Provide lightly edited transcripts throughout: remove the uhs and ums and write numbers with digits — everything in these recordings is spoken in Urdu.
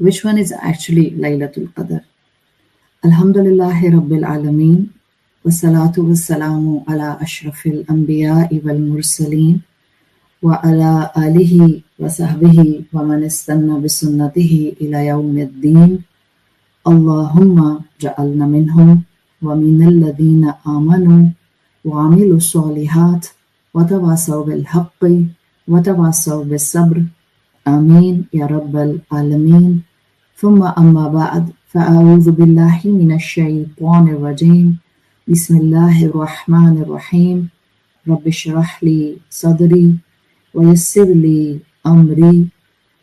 which one is actually Laylatul Qadr. Alhamdulillahi Rabbil Alameen, wassalatu wassalamu ala ashrafil anbiya'i wal mursaleen, wa ala alihi wa sahbihi wa man istanna bisunnatihi ila yawmiddin. Allahumma ja'alna minhum wa minal ladhina amanu wa amilu salihat wa tawasaw bil haqqi wa tawasaw bis sabr. Ameen ya Rabbal Alameen. ثم أما بعد فأعوذ بالله من الشيطان الرجيم. بسم الله الرحمن الرحيم. رب اشرح لي صدري ويسر لي أمري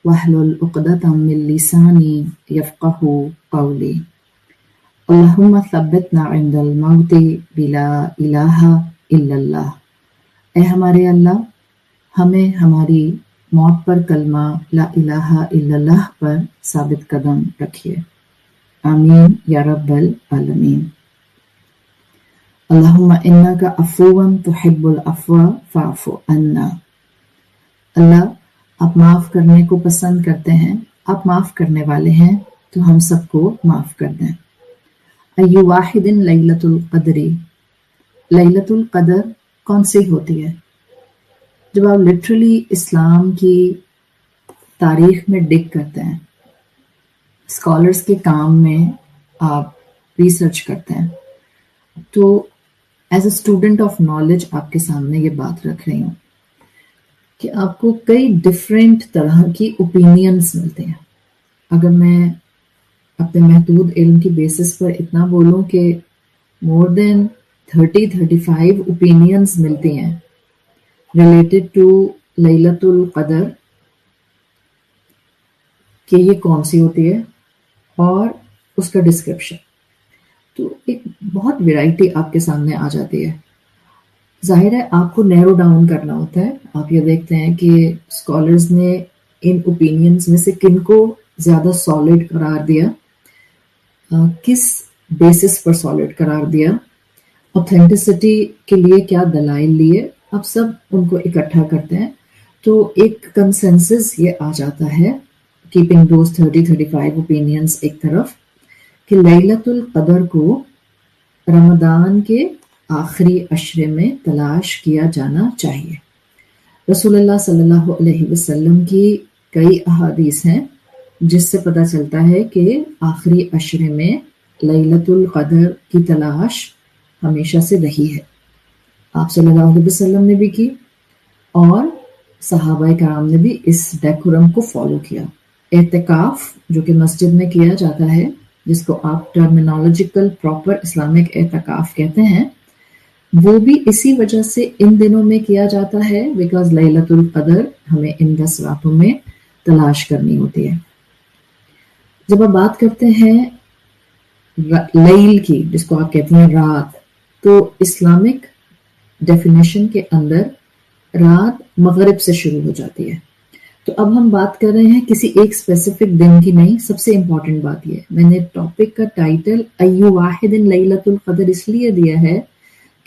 واحلل عقدة من لساني يفقه قولي. اللهم ثبتنا عند الموت بلا إله إلا الله. اے ہمارے اللہ، ہمیں ہماری موت پر کلمہ لا الہ الا اللہ پر ثابت قدم رکھیے، آمین یا رب العالمین۔ اللہم انک عفو تحب العفو فاعف عنا۔ اللہ، آپ معاف کرنے کو پسند کرتے ہیں، آپ معاف کرنے والے ہیں تو ہم سب کو معاف کر دیں۔ ایو واحد لیلۃ القدر، لیلۃ القدر کون سی ہوتی ہے؟ جب آپ لٹرلی اسلام کی تاریخ میں ڈگ کرتے ہیں، اسکالرس کے کام میں آپ ریسرچ کرتے ہیں، تو as a student of knowledge آپ کے سامنے یہ بات رکھ رہی ہوں کہ آپ کو کئی ڈفرینٹ طرح کی اوپینینس ملتے ہیں۔ اگر میں اپنے محدود علم کی بیسس پر اتنا بولوں کہ مور دین 35 اوپینینس ملتی ہیں ریلیٹڈ ٹو لیلۃ القدر، کہ یہ کون سی ہوتی ہے اور اس کا ڈسکرپشن، تو ایک بہت ویرائٹی آپ کے سامنے آ جاتی ہے۔ ظاہر ہے آپ کو نیرو ڈاؤن کرنا ہوتا ہے۔ آپ یہ دیکھتے ہیں کہ اسکالرز نے ان اوپینینز میں سے کن کو زیادہ سالڈ قرار دیا، کس بیسس پر سالڈ قرار دیا، اوتھینٹسٹی کے لیے کیا دلائل لیے، آپ سب ان کو اکٹھا کرتے ہیں تو ایک کنسنسس یہ آ جاتا ہے، کیپنگ دوز 35 اوپینینز ایک طرف، کہ لیلۃ القدر کو رمضان کے آخری عشرے میں تلاش کیا جانا چاہیے۔ رسول اللہ صلی اللہ علیہ وسلم کی کئی احادیث ہیں جس سے پتہ چلتا ہے کہ آخری عشرے میں لیلۃ القدر کی تلاش ہمیشہ سے رہی ہے۔ آپ صلی اللہ علیہ وسلم نے بھی کی اور صحابہ کرام نے بھی اس ڈیکورم کو فالو کیا۔ اعتکاف جو کہ مسجد میں کیا جاتا ہے، جس کو آپ ٹرمینالوجیکل پراپر اسلامک اعتکاف کہتے ہیں، وہ بھی اسی وجہ سے ان دنوں میں کیا جاتا ہے بیکاز لیلۃ القدر ہمیں ان 10 راتوں میں تلاش کرنی ہوتی ہے۔ جب آپ بات کرتے ہیں لیل کی، جس کو آپ کہتے ہیں رات، تو اسلامک ڈیفینیشن کے اندر رات مغرب سے شروع ہو جاتی ہے۔ تو اب ہم بات کر رہے ہیں کسی ایک اسپیسیفک دن کی نہیں۔ سب سے امپورٹنٹ بات یہ ہے، میں نے ٹاپک کا ٹائٹل ایو واحد لیلۃ القدر اس لیے دیا ہے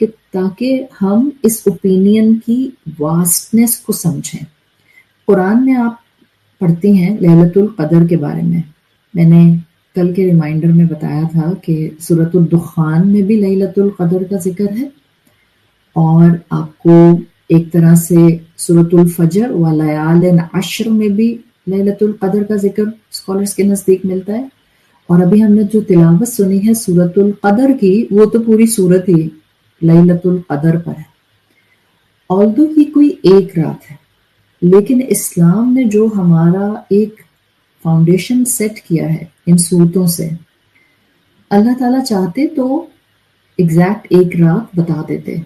کہ تاکہ ہم اس اوپینین کی واسٹنس کو سمجھیں۔ قرآن میں آپ پڑھتی ہیں لیلۃ القدر کے بارے میں نے کل کے ریمائنڈر میں بتایا تھا کہ سورۃ الدخان میں بھی لیلۃ القدر کا ذکر ہے، اور آپ کو ایک طرح سے سورۃ الفجر و لیال عشر میں بھی لیلۃ القدر کا ذکر اسکالرس کے نزدیک ملتا ہے۔ اور ابھی ہم نے جو تلاوت سنی ہے سورۃ القدر کی، وہ تو پوری سورت ہی لیلۃ القدر پر ہے۔ آلدو ہی کوئی ایک رات ہے، لیکن اسلام نے جو ہمارا ایک فاؤنڈیشن سیٹ کیا ہے ان صورتوں سے، اللہ تعالیٰ چاہتے تو ایگزیکٹ ایک رات بتا دیتے،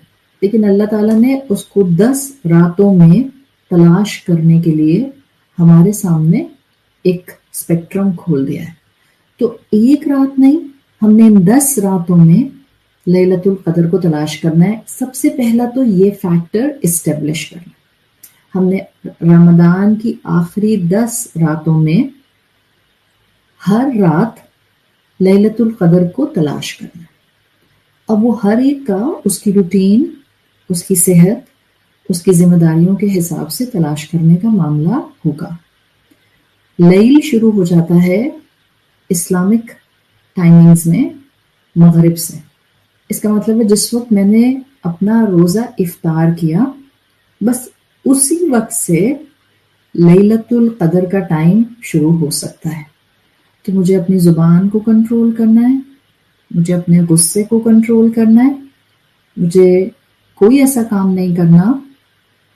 لیکن اللہ تعالیٰ نے اس کو 10 راتوں میں تلاش کرنے کے لیے ہمارے سامنے ایک اسپیکٹرم کھول دیا ہے۔ تو ایک رات نہیں، ہم نے ان 10 راتوں میں لیلۃ القدر کو تلاش کرنا ہے. سب سے پہلا تو یہ فیکٹر اسٹیبلش کرنا. ہم نے رمضان کی آخری 10 راتوں میں ہر رات لیلۃ القدر کو تلاش کرنا. اب وہ ہر ایک کا اس کی روٹین، اس کی صحت، اس کی ذمہ داریوں کے حساب سے تلاش کرنے کا معاملہ ہوگا. لیل شروع ہو جاتا ہے اسلامک ٹائمنگز میں مغرب سے. اس کا مطلب ہے جس وقت میں نے اپنا روزہ افطار کیا، بس اسی وقت سے لیلۃ القدر کا ٹائم شروع ہو سکتا ہے. تو مجھے اپنی زبان کو کنٹرول کرنا ہے، مجھے اپنے غصے کو کنٹرول کرنا ہے، مجھے کوئی ایسا کام نہیں کرنا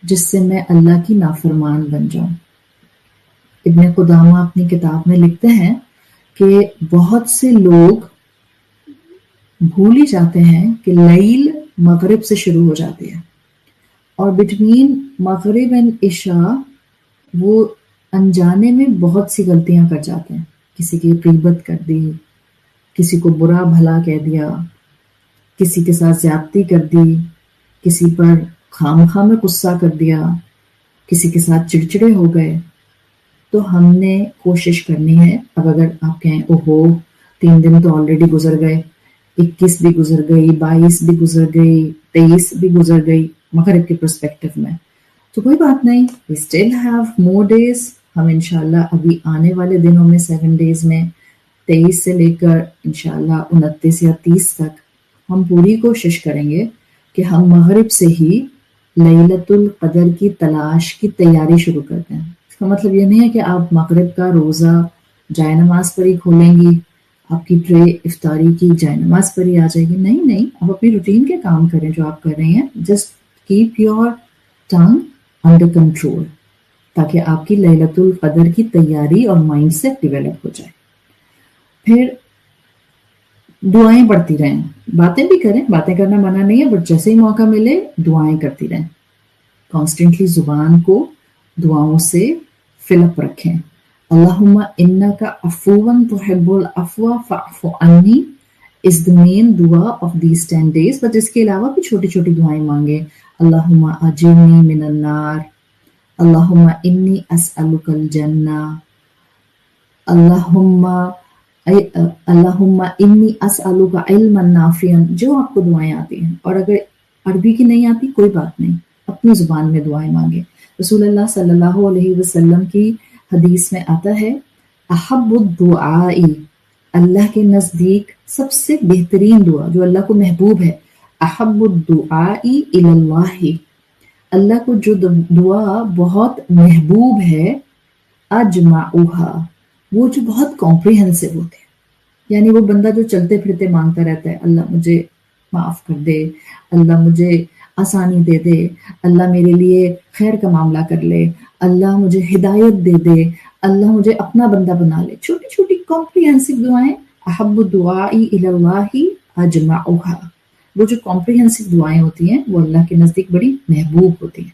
جس سے میں اللہ کی نافرمان بن جاؤں. ابن قدامہ اپنی کتاب میں لکھتے ہیں کہ بہت سے لوگ بھول ہی جاتے ہیں کہ لیل مغرب سے شروع ہو جاتی ہے، اور بٹوین مغرب اینڈ عشاء وہ انجانے میں بہت سی غلطیاں کر جاتے ہیں. کسی کی غیبت کر دی، کسی کو برا بھلا کہہ دیا، کسی کے ساتھ زیادتی کر دی، کسی پر خامخواہ میں غصہ کر دیا، کسی کے ساتھ چڑچڑے ہو گئے. تو ہم نے کوشش کرنی ہے. اب اگر آپ کہیں اوہو 3 دن تو آلریڈی گزر گئے، 21 بھی گزر گئی، 22 بھی گزر گئی، 23 بھی گزر گئی مغرب کے پرسپیکٹو میں، تو کوئی بات نہیں. we still have more days. ہم انشاءاللہ ابھی آنے والے دنوں میں 7 days میں 23 سے لے کر انشاءاللہ 29 یا 30 تک ہم پوری کوشش کریں گے کہ ہم مغرب سے ہی لیلۃ القدر کی تلاش کی تیاری شروع کرتے ہیں. اس کا مطلب یہ نہیں ہے کہ آپ مغرب کا روزہ جائے نماز پر ہی کھولیں گی، آپ کی ٹرے افطاری کی جائے نماز پر ہی آ جائے گی. نہیں نہیں، آپ اپنی روٹین کے کام کریں جو آپ کر رہے ہیں. Just keep your tongue under control تاکہ آپ کی لیلۃ القدر کی تیاری اور مائنڈ سیٹ ڈیولپ ہو جائے. پھر دعائیں پڑھتی رہیں، باتیں بھی کریں، باتیں کرنا منع نہیں ہے، بٹ جیسے ہی موقع ملے دعائیں کرتی رہیں. کانسٹنٹلی زبان کو دعاؤں سے فل اپ رکھیں. اللہم انک عفو تحب العفو فاعف عنی is the main دعا of these 10 days. بٹ اس کے علاوہ بھی چھوٹی چھوٹی دعائیں مانگیں. اللہم اجرنی من النار، اللہم انی اسألک الجنہ، اللہم انی اسألک علما نافعا. جو آپ کو دعائیں آتی ہیں، اور اگر عربی کی نہیں آتی کوئی بات نہیں، اپنی زبان میں دعائیں مانگیں. رسول اللہ صلی اللہ علیہ وسلم کی حدیث میں آتا ہے احب الدعاء، اللہ کے نزدیک سب سے بہترین دعا جو اللہ کو محبوب ہے، احب الدعاء الی اللہ، اللہ کو جو دعا بہت محبوب ہے، اجمعوہا، وہ جو بہت کمپریہنسو ہوتے ہیں. یعنی وہ بندہ جو چلتے پھرتے مانگتا رہتا ہے، اللہ مجھے معاف کر دے، اللہ مجھے آسانی دے دے، اللہ میرے لیے خیر کا معاملہ کر لے، اللہ مجھے ہدایت دے دے، اللہ مجھے اپنا بندہ بنا لے. چھوٹی چھوٹی کمپریہنسو دعائیں، احب الدعاء الی اللہ اجمعوہا، وہ جو کمپریہنسو دعائیں ہوتی ہیں وہ اللہ کے نزدیک بڑی محبوب ہوتی ہیں.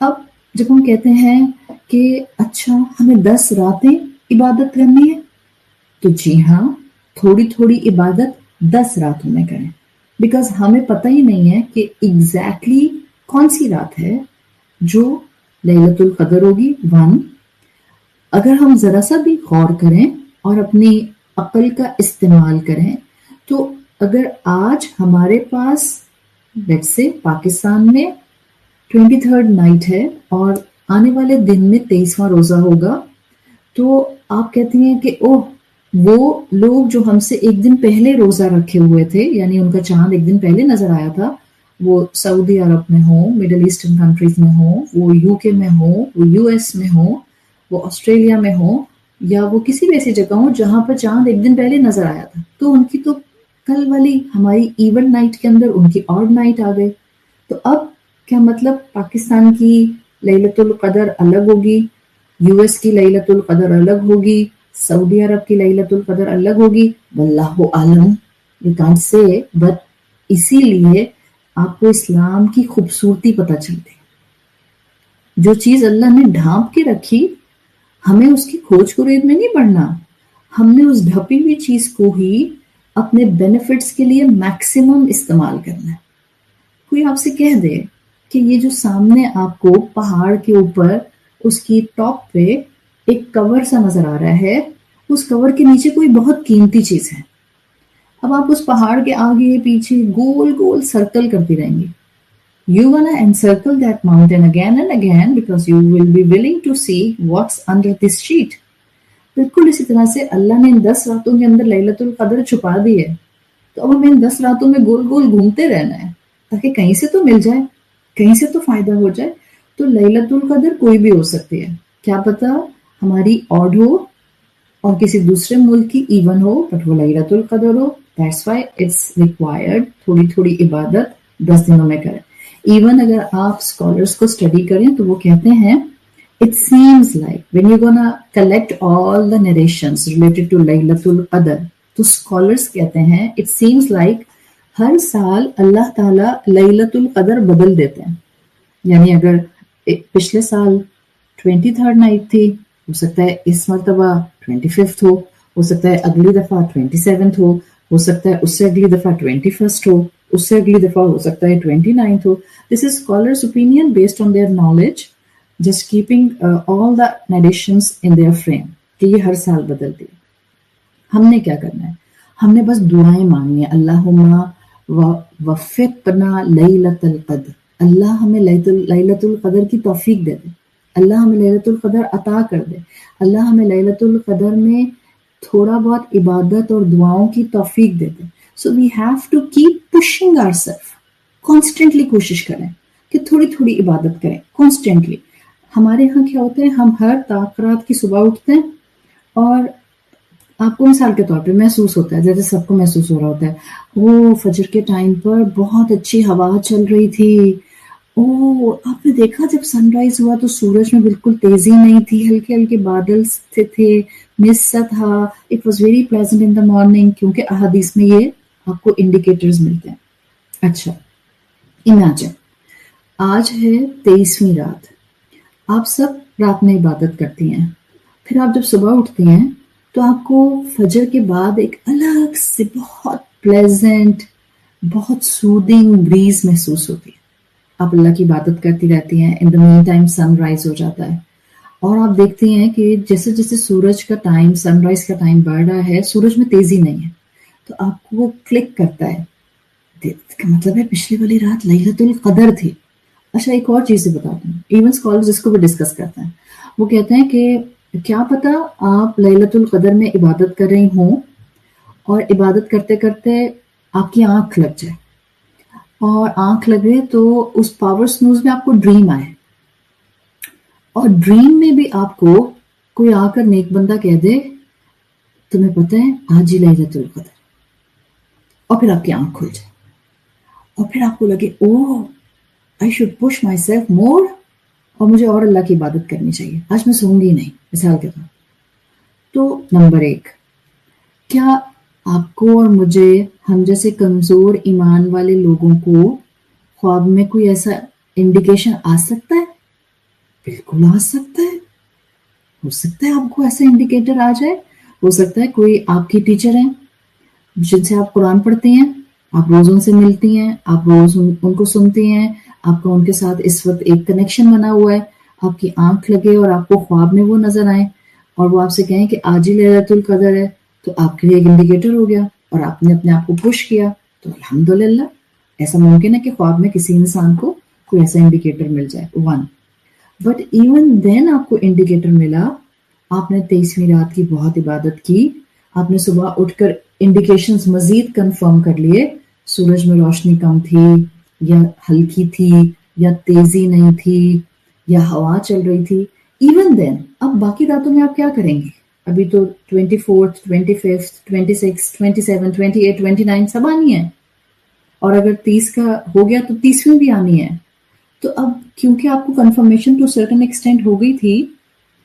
اب جب ہم کہتے ہیں کہ اچھا ہمیں 10 راتیں عبادت کرنی ہے، تو جی ہاں، تھوڑی تھوڑی عبادت 10 راتوں میں کریں، بیکاز ہمیں پتہ ہی نہیں ہے کہ ایگزیکٹلی کون سی رات ہے جو لیلۃ القدر ہوگی. اگر ہم ذرا سا بھی غور کریں اور اپنی عقل کا استعمال کریں، تو اگر آج ہمارے پاس لیٹس سے پاکستان میں 23rd نائٹ ہے اور آنے والے دن میں 23واں روزہ ہوگا، تو آپ کہتی ہیں کہ اوہ وہ لوگ جو ہم سے ایک دن پہلے روزہ رکھے ہوئے تھے، یعنی ان کا چاند ایک دن پہلے نظر آیا تھا، وہ سعودی عرب میں ہوں، مڈل ایسٹرن کنٹریز میں ہوں، وہ یو کے میں ہوں، وہ یو ایس میں ہوں، وہ آسٹریلیا میں ہوں، یا وہ کسی بھی ایسی جگہ ہوں جہاں پر چاند ایک دن پہلے نظر آیا تھا، تو ان کی تو کل والی ہماری ایون نائٹ کے اندر ان کی آڈ نائٹ آ گئی. تو اب کیا مطلب پاکستان کی لیلۃ القدر الگ ہوگی، یو ایس کی لیلۃ القدر الگ ہوگی، سعودی عرب کی لیلۃ القدر الگ ہوگی؟ واللہ عالم، یو کانٹ سے. بٹ اسی لیے آپ کو اسلام کی خوبصورتی پتہ چلتی. جو چیز اللہ نے ڈھانپ کے رکھی، ہمیں اس کی کھوج خرید میں نہیں پڑنا، ہم نے اس ڈھپی ہوئی چیز کو ہی اپنے بینیفٹس کے لیے میکسیمم استعمال کرنا ہے. کوئی آپ سے کہہ دے کہ یہ جو سامنے آپ کو پہاڑ کے اوپر اس کی ٹاپ پہ ایک کور سا نظر آ رہا ہے, اس کور کے نیچے کوئی بہت قیمتی چیز ہے. اب آپ اس پہاڑ کے آگے پیچھے گول گول سرکل کرتی رہیں گی. You wanna encircle that mountain again and again because you will be willing to see what's under this sheet. بالکل اسی طرح سے اللہ نے ان 10 راتوں کے اندر لیلۃ القدر چھپا دی ہے, تو اب ہمیں ان 10 راتوں میں گول گول گھومتے رہنا ہے تاکہ کہیں سے تو مل جائے, کہیں سے تو فائدہ ہو جائے. تو لیلۃ القدر کوئی بھی ہو سکتی ہے, کیا پتا ہماری آڈ ہو اور کسی دوسرے ملک کی ایون ہو, بٹ وہ لیلۃ القدر ہو. That's why it's required تھوڑی تھوڑی عبادت 10 دنوں میں کریں. ایون اگر آپ اسکالرس کو اسٹڈی کریں تو وہ کہتے ہیں it seems like when you're gonna collect all the narrations related to لیلۃ القدر, تو اسکالرس کہتے ہیں it seems like ہر سال اللہ تعالیٰ لیلۃ القدر بدل دیتے ہیں. یعنی اگر پچھلے سال 23rd نائٹ تھی, ہو سکتا ہے اس مرتبہ 25th ہو سکتا ہے اگلی دفعہ 27th ہو سکتا ہے اس سے اگلی دفعہ 21st ہو, اس سے اگلی دفعہ ہو سکتا ہے 29th who. This is scholars' opinion based on their knowledge, just keeping all the narrations in their frame کہ یہ ہر سال بدلتی ہے. ہم نے کیا کرنا ہے, ہم نے بس دعائیں مانگنی ہیں. اللہم وفقنا لیلۃ القدر, اللہ ہمیں لیلۃ القدر کی توفیق دے دے, اللہ ہمیں لیلۃ القدر عطا کر دے, اللہ ہمیں لیلۃ القدر میں تھوڑا بہت عبادت اور دعاؤں کی توفیق دے دے. So we have to keep pushing our self, constantly کوشش کریں کہ تھوڑی تھوڑی عبادت کریں کانسٹنٹلی. ہمارے ہاں کیا ہوتا ہے, ہم ہر رات کی صبح اٹھتے ہیں اور آپ کو مثال کے طور پہ محسوس ہوتا ہے, جیسے سب کو محسوس ہو رہا ہوتا ہے, وہ فجر کے ٹائم پر بہت اچھی ہوا چل رہی تھی, آپ نے دیکھا جب سن رائز ہوا تو سورج میں بالکل تیزی نہیں تھی, ہلکے ہلکے بادل تھے, مس سا تھا. It was very pleasant in the morning, کیونکہ احادیث میں یہ آپ کو انڈیکیٹرز ملتے ہیں. اچھا امیجن آج ہے 23ویں رات, آپ سب رات میں عبادت کرتی ہیں, پھر آپ جب صبح اٹھتی ہیں تو آپ کو فجر کے بعد ایک الگ سے بہت پلیزنٹ, بہت سودنگ بریز محسوس ہوتی ہے. آپ اللہ کی عبادت کرتی رہتی ہیں, ان دا مین ٹائم سن رائز ہو جاتا ہے, اور آپ دیکھتی ہیں کہ جیسے جیسے سورج کا ٹائم, سن رائز کا ٹائم بڑھ رہا ہے, سورج میں تیزی نہیں ہے, تو آپ کو وہ کلک کرتا ہے, مطلب ہے پچھلی والی رات لیلۃ القدر تھی. اچھا ایک اور چیز بتا دوں, ایون اسکالرز اس کو بھی ڈسکس کرتے ہیں. وہ کہتے ہیں کہ کیا پتا آپ لیلۃ القدر میں عبادت کر رہی ہوں اور عبادت کرتے کرتے آپ کی آنکھ لگ جائے, اور آنکھ لگے تو اس پاور سنوز میں آپ کو ڈریم آئے, اور ڈریم میں بھی آپ کو کوئی آ کر نیک بندہ کہہ دے تمہیں پتہ ہے آج ہی لیلۃ القدر, اور پھر آپ کی آنکھ کھل جائے اور پھر آپ کو لگے oh I should push myself more, اور مجھے اور اللہ کی عبادت کرنی چاہیے, آج میں سوں گی نہیں, مثال کے طور. تو نمبر 1, کیا آپ کو اور مجھے, ہم جیسے کمزور ایمان والے لوگوں کو خواب میں کوئی ایسا انڈیکیشن آ سکتا ہے؟ بالکل آ سکتا ہے. ہو سکتا ہے آپ کو ایسا انڈیکیٹر آ جائے. ہو سکتا ہے کوئی آپ کی ٹیچر ہیں جن سے آپ قرآن پڑھتی ہیں, آپ روز ان سے ملتی ہیں, آپ روز ان کو سنتی ہیں, آپ کا ان کے ساتھ اس وقت ایک کنیکشن بنا ہوا ہے, آپ کی آنکھ لگے اور آپ کو خواب میں وہ نظر آئے اور وہ آپ سے کہیں کہ آج ہی لیلۃ القدر ہے, تو آپ کے لیے ایک انڈیکیٹر ہو گیا اور آپ نے اپنے آپ کو پش کیا. تو الحمدللہ ایسا ممکن ہے کہ خواب میں کسی انسان کو کوئی ایسا انڈیکیٹر مل جائے. 1 بٹ ایون دین آپ کو انڈیکیٹر ملا, آپ نے 23ویں رات کی بہت عبادت کی, آپ نے صبح اٹھ کر انڈیکیشنز مزید کنفرم کر لیے, سورج میں روشنی کم تھی یا ہلکی تھی یا تیزی نہیں تھی یا ہوا چل رہی تھی. ایون دین اب باقی راتوں میں آپ کیا کریں گے؟ ابھی تو 24th 25th 26th 27 28 29 سب آنی ہے, اور اگر 30 کا ہو گیا تو 30ویں بھی آنی ہے. تو اب کیونکہ آپ کو کنفرمیشن ٹو سرٹن ایکسٹینٹ ہو گئی تھی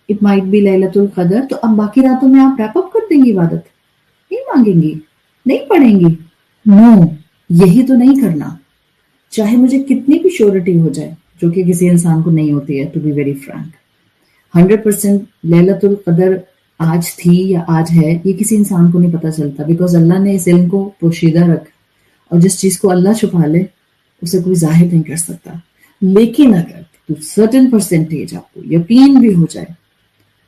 اٹ مائٹ بی لیلۃ القدر, تو اب باقی راتوں میں آپ ریپ اپ کر دیں گی عبادت, نہیں مانگیں گی, نہیں پڑھیں گی. نو, یہی تو نہیں کرنا. چاہے مجھے کتنی بھی شیورٹی ہو جائے, جو کہ کسی انسان کو نہیں ہوتی ہے, ٹو بی ویری فرینک, 100% لیلۃ القدر آج تھی یا آج ہے یہ کسی انسان کو نہیں پتہ چلتا، بیکاز اللہ نے اس علم کو پوشیدہ رکھا، اور جس چیز کو اللہ چھپا لے اسے کوئی ظاہر نہیں کر سکتا. لیکن اگر ٹو سرٹن پرسنٹیج آپ کو یقین بھی ہو جائے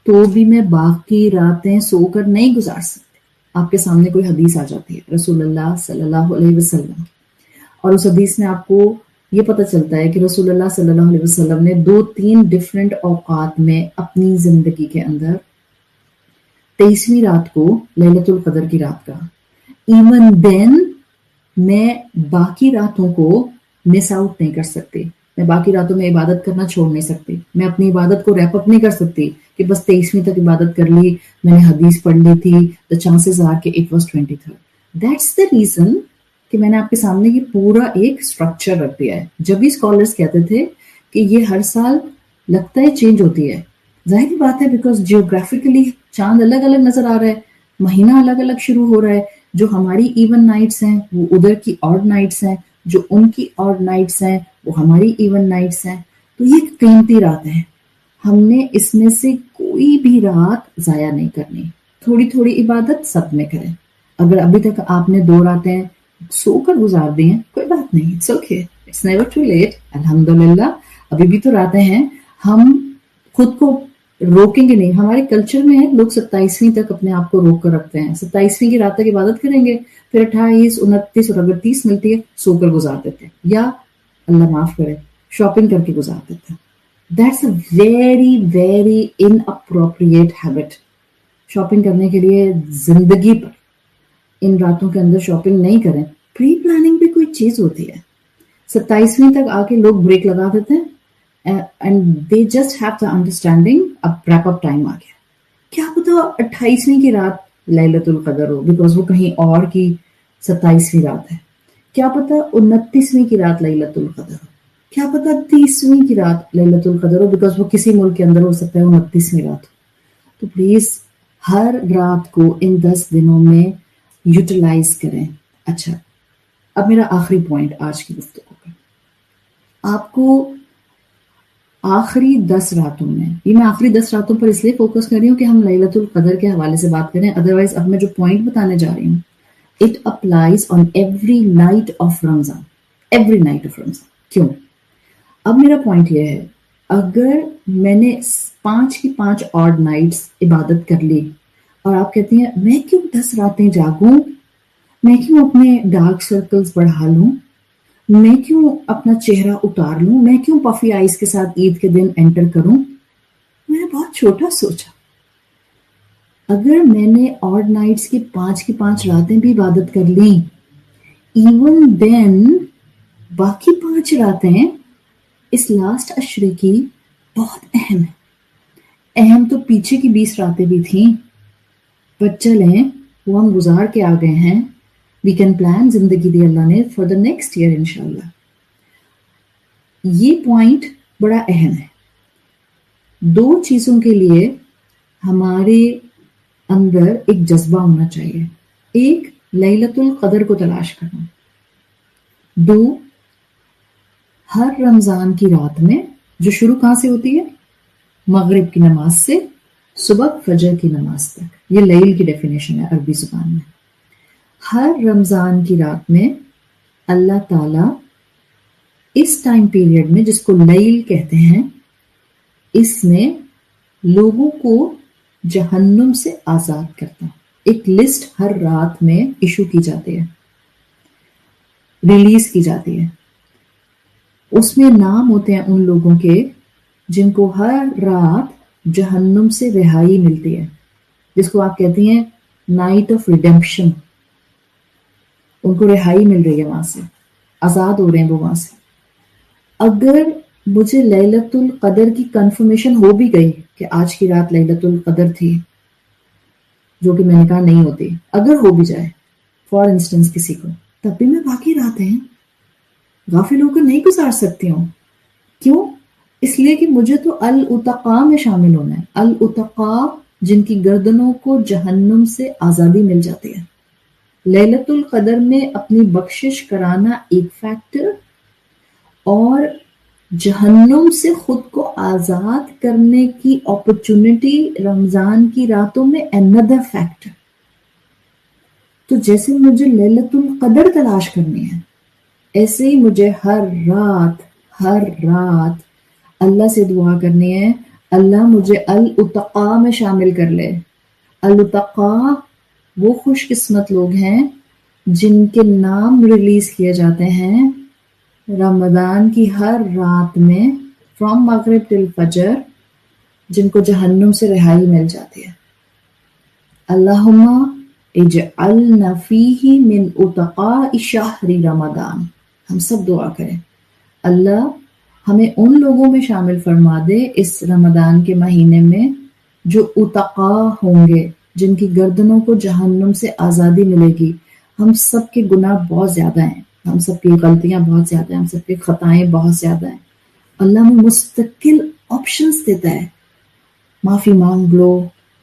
تو بھی میں باقی راتیں سو کر نہیں گزار سکتی. آپ کے سامنے کوئی حدیث آ جاتی ہے رسول اللہ صلی اللہ علیہ وسلم، اور اس حدیث میں آپ کو یہ پتہ چلتا ہے کہ رسول اللہ صلی اللہ علیہ وسلم نے 2-3 ڈفرینٹ اوقات میں اپنی زندگی کے اندر 23ویں رات کو لیلۃ القدر کی رات کا، ایون دین میں باقی راتوں کو مس آؤٹ نہیں کر سکتی. میں باقی راتوں میں عبادت کرنا چھوڑ نہیں سکتی. میں اپنی عبادت کو ریپ اپ نہیں کر سکتی کہ بس 23ویں تک عبادت کر لی، میں نے حدیث پڑھ لی تھی، the chances are کہ it was 23rd. That's the reason کہ میں نے آپ کے سامنے یہ پورا ایک اسٹرکچر رکھ دیا ہے. جب بھی اسکالرس کہتے تھے کہ یہ ہر سال لگتا ہے چینج ہوتی ہے، ظاہر بات ہے بیکاز جیوگرافیکلی چاند الگ الگ نظر آ رہا ہے، مہینہ الگ الگ شروع ہو رہا ہے. جو ہماری ایون نائٹس ہیں وہ ادھر کی آڈ نائٹس ہیں، جو ان کی آڈ نائٹس ہیں وہ ہماری ایون نائٹس ہیں. تو یہ ایک قیمتی رات ہے، ہم نے اس میں سے کوئی بھی رات ضائع نہیں کرنی. تھوڑی تھوڑی عبادت سب میں کریں. اگر ابھی تک آپ نے 2 راتیں سو کر گزار دی ہیں کوئی بات نہیں، it's okay, it's never too late. الحمدللہ ابھی بھی تو راتیں ہیں. ہم خود کو روکیں گے نہیں. ہمارے کلچر میں ہے لوگ 27ویں تک اپنے آپ کو روک کر رکھتے ہیں. 27ویں کی رات تک عبادت کریں گے، پھر 28 29 اور اگر 30 ملتی ہے سو کر گزار دیتے ہیں، یا اللہ معاف کرے شاپنگ کر کے گزار دیتے ہیں. That's a very very in appropriate habit. Shopping کرنے کے لیے زندگی پر ان راتوں کے اندر شاپنگ نہیں کریں. پری پلاننگ بھی کوئی چیز ہوتی ہے. 27ویں تک آ کے لوگ بریک لگا دیتے ہیں and they just have the understanding اب ریپ اپ ٹائم آ گیا. کیا پتا 28ویں کی رات لیلۃ القدر ہو بیکاز وہ کہیں اور کی 27ویں رات ہے. کیا پتا 29ویں کی رات لیلۃ القدر ہو. کیا پتا 30ویں کی رات لیلۃ القدر ہو بیکاز وہ کسی ملک کے اندر ہو سکتا ہے 29ویں رات ہو. تو پلیز ہر رات کو ان 10 دنوں میں یوٹیلائز کریں. اچھا، اب میرا آخری پوائنٹ آج کی گفتگو کا، آپ کو آخری 10 راتوں میں، یہ میں آخری 10 راتوں پر اس لیے فوکس کر رہی ہوں کہ ہم لیلۃ القدر کے حوالے سے بات کریں. ادروائز اب میں جو پوائنٹ بتانے جا رہی ہوں it applies on every night of Ramzan. Every night of Ramzan. کیوں؟ اب میرا پوائنٹ یہ ہے، اگر میں نے 5 کی 5 آڈ نائٹس عبادت کر لی اور آپ کہتی ہیں میں کیوں 10 راتیں جاگوں، میں کیوں اپنے ڈارک سرکلز بڑھا لوں، میں کیوں اپنا چہرہ اتار لوں، میں کیوں پفی آئیز کے ساتھ عید کے دن انٹر کروں. میں نے بہت چھوٹا سوچا. اگر میں نے آڈ نائٹس کی 5 راتیں بھی عبادت کر لیں، ایون دین باقی 5 راتیں اس لاسٹ عشرے کی بہت اہم ہے. اہم تو پیچھے کی 20 راتیں بھی تھیں، پر چلیں وہ ہم گزار کے آ گئے ہیں. وی کین پلان زندگی دی اللہ نے فار دا نیکسٹ ایئر انشاءاللہ. یہ پوائنٹ بڑا اہم ہے. 2 چیزوں کے لیے ہمارے اندر ایک جذبہ ہونا چاہیے. ایک لیلۃ القدر کو تلاش کرنا. 2 ہر رمضان کی رات میں جو شروع کہاں سے ہوتی ہے؟ مغرب کی نماز سے صبح فجر کی نماز تک. یہ لیل کی ڈیفینیشن ہے عربی زبان میں. ہر رمضان کی رات میں اللہ تعالیٰ اس ٹائم پیریڈ میں جس کو لیل کہتے ہیں، اس میں لوگوں کو جہنم سے آزاد کرتا. ایک لسٹ ہر رات میں ایشو کی جاتی ہے، ریلیز کی جاتی ہے. اس میں نام ہوتے ہیں ان لوگوں کے جن کو ہر رات جہنم سے رہائی ملتی ہے، جس کو آپ کہتی ہیں نائٹ آف ریڈیمپشن. ان کو رہائی مل رہی ہے، وہاں سے آزاد ہو رہے ہیں وہ وہاں سے. اگر مجھے لیلۃ القدر کی کنفرمیشن ہو بھی گئی کہ آج کی رات لیلۃ القدر تھی، جو کہ میں نے کہا نہیں ہوتی، اگر ہو بھی جائے فار انسٹنس کسی کو، تب بھی میں باقی راتیں غافل ہو کر نہیں گزار سکتی ہوں. کیوں؟ اس لیے کہ مجھے تو الاتقاء میں شامل ہونا ہے. الاتقاء جن کی گردنوں کو جہنم سے آزادی مل جاتی ہے. لیلۃ القدر میں اپنی بخشش کرانا ایک فیکٹر، اور جہنم سے خود کو آزاد کرنے کی اپرچونٹی رمضان کی راتوں میں another فیکٹر. تو جیسے مجھے لیلۃ القدر تلاش کرنی ہے، ایسے ہی مجھے ہر رات اللہ سے دعا کرنی ہے، اللہ مجھے الاتقاء میں شامل کر لے. الاتقاء وہ خوش قسمت لوگ ہیں جن کے نام ریلیز کیے جاتے ہیں رمضان کی ہر رات میں فرام مغرب ٹل فجر، جن کو جہنم سے رہائی مل جاتی ہے. اللہم اجعلنا فیہ من اتقاء شہر رمضان. ہم سب دعا کریں، اللہ ہمیں ان لوگوں میں شامل فرما دے اس رمضان کے مہینے میں جو اتقاء ہوں گے، جن کی گردنوں کو جہنم سے آزادی ملے گی. ہم سب کے گناہ بہت زیادہ ہیں، ہم سب کی غلطیاں بہت زیادہ ہیں، ہم سب کی خطائیں بہت زیادہ ہیں. اللہ ہمیں مستقل آپشنز دیتا ہے، معافی مانگ لو،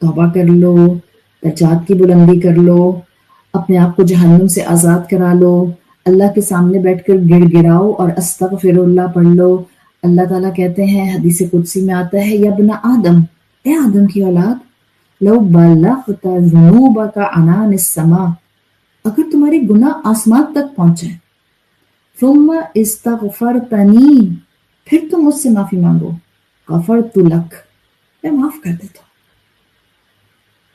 توبہ کر لو، درجات کی بلندی کر لو، اپنے آپ کو جہنم سے آزاد کرا لو، اللہ کے سامنے بیٹھ کر گڑ گڑاؤ اور استغفر اللہ پڑھ لو. اللہ تعالیٰ کہتے ہیں، حدیث قدسی میں آتا ہے، یا ابن آدم، اے آدم کی اولاد، لو بلغت ذنوبک عنان السماء، اگر تمہاری گناہ آسمان تک پہنچے، ثم استغفرتنی، پھر تم مجھ سے معافی مانگو، غفرت لک، میں معاف کر دیتا ہوں.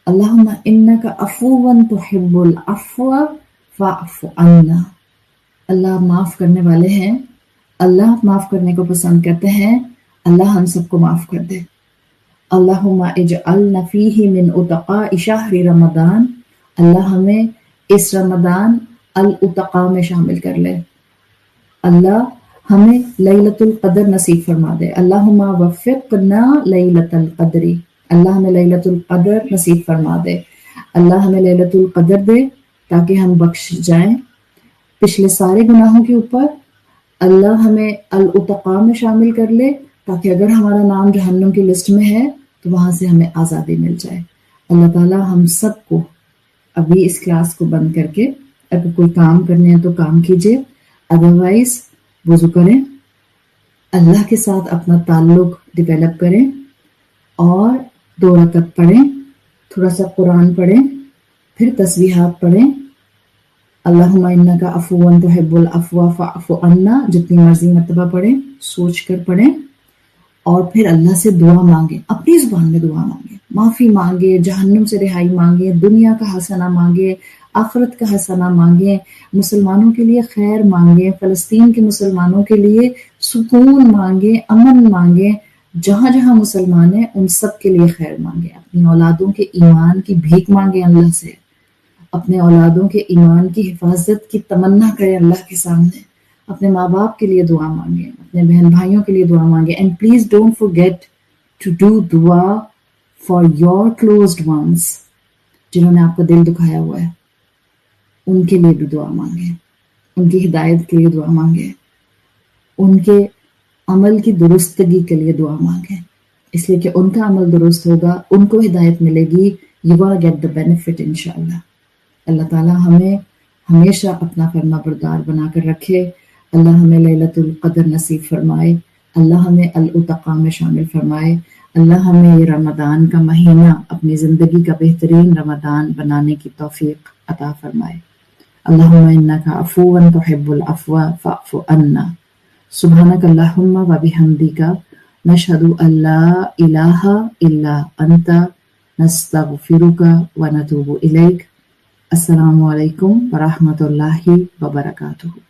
اللہم انک عفو تحب العفو فاعف عنا. اللہ معاف کرنے والے ہیں، اللہ معاف کرنے کو پسند کرتے ہیں، اللہ ہم سب کو معاف کر دے. اللہم اجعلنا فیہ من اتقاء شہر رمضان. اللہ ہمیں اس رمضان الاتقاء میں شامل کر لے. اللہ ہمیں لیلۃ القدر نصیب فرما دے. اللہم وفقنا لیلۃ القدر. اللہ ہمیں لیلۃ القدر نصیب فرما دے. اللہ ہمیں لیلۃ القدر دے تاکہ ہم بخش جائیں پچھلے سارے گناہوں کے اوپر. اللہ ہمیں الاتقاء میں شامل کر لے تاکہ اگر ہمارا نام جہنم کی لسٹ میں ہے تو وہاں سے ہمیں آزادی مل جائے. اللہ تعالیٰ ہم سب کو ابھی اس کلاس کو بند کر کے اگر کوئی کام کرنے ہیں تو کام کیجیے، ادروائز وضو کریں، اللہ کے ساتھ اپنا تعلق ڈیولپ کریں اور 2 رکعت پڑھیں، تھوڑا سا قرآن پڑھیں، پھر تسبیحات پڑھیں. اللہم انک عفو تحب العفو فاعف عنا جتنی مرضی مرتبہ پڑھیں، سوچ کر پڑھیں، اور پھر اللہ سے دعا مانگیں، اپنی زبان میں دعا مانگیں، معافی مانگیں، جہنم سے رہائی مانگیں، دنیا کا حسنہ مانگیں، آخرت کا حسنہ مانگیں، مسلمانوں کے لیے خیر مانگیں، فلسطین کے مسلمانوں کے لیے سکون مانگیں، امن مانگیں، جہاں جہاں مسلمان ہیں ان سب کے لیے خیر مانگیں. اپنی اولادوں کے ایمان کی بھیک مانگیں اللہ سے، اپنے اولادوں کے ایمان کی حفاظت کی تمنا کریں اللہ کے سامنے، اپنے ماں باپ کے لیے دعا مانگیں، اپنے بہن بھائیوں کے لیے دعا مانگیں. And please don't forget to do دعا for your closed ones، جنہوں نے آپ کا دل دکھایا ہوا ہے ان کے لیے بھی دعا مانگیں، ان کی ہدایت کے لیے دعا مانگیں، ان کے عمل کی درستگی کے لیے دعا مانگیں، اس لیے کہ ان کا عمل درست ہوگا، ان کو ہدایت ملے گی. You gonna get the benefit انشاءاللہ. اللہ تعالیٰ ہمیں ہمیشہ اپنا فرما بردار بنا کر رکھے. اللہ ہمیں لیلۃ القدر نصیب فرمائے، اللہ ہمیں الاتقاء میں شامل فرمائے، اللہ ہمیں یہ رمضان کا مہینہ اپنی زندگی کا بہترین رمضان بنانے کی توفیق عطا فرمائے. اللہم انک عفو تحب العفو فاعف عنا. سبحانک اللہم و بحمدک، نشہد ان لا الہ الا انت، نستغفرک و نتوب الیک. السلام علیکم ورحمۃ اللہ وبرکاتہ.